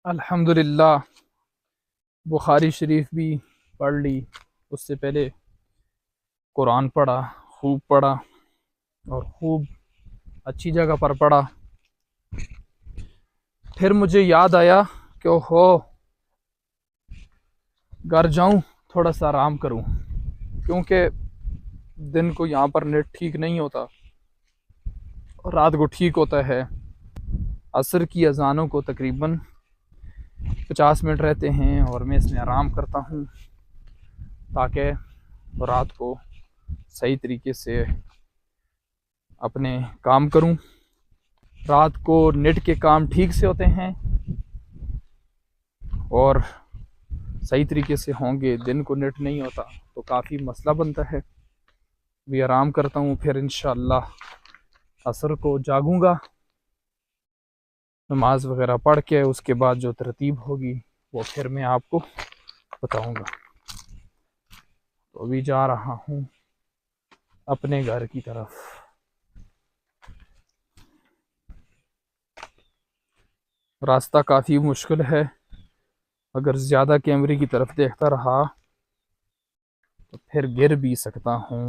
अल्हम्दुलिल्लाह। बुखारी शरीफ भी पढ़ ली। उससे पहले कुरान पढ़ा, खूब पढ़ा और खूब अच्छी जगह पर पढ़ा। फिर मुझे याद आया कि ओहो, घर जाऊं, थोड़ा सा आराम करूं, क्योंकि दिन को यहाँ पर नेट ठीक नहीं होता और रात को ठीक होता है। असर की अजानों को तकरीबन 50 मिनट रहते हैं और मैं इसमें आराम करता हूँ ताकि रात को सही तरीके से अपने काम करूं। रात को नेट के काम ठीक से होते हैं और सही तरीके से होंगे। दिन को नेट नहीं होता तो काफ़ी मसला बनता है। भी आराम करता हूँ, फिर इंशाअल्लाह असर को जागूंगा, नमाज वगैरह पढ़ के उसके बाद जो तरतीब होगी वो फिर मैं आपको बताऊंगा। तो अभी जा रहा हूँ अपने घर की तरफ। रास्ता काफ़ी मुश्किल है, अगर ज़्यादा कैमरे की तरफ देखता रहा तो फिर गिर भी सकता हूँ।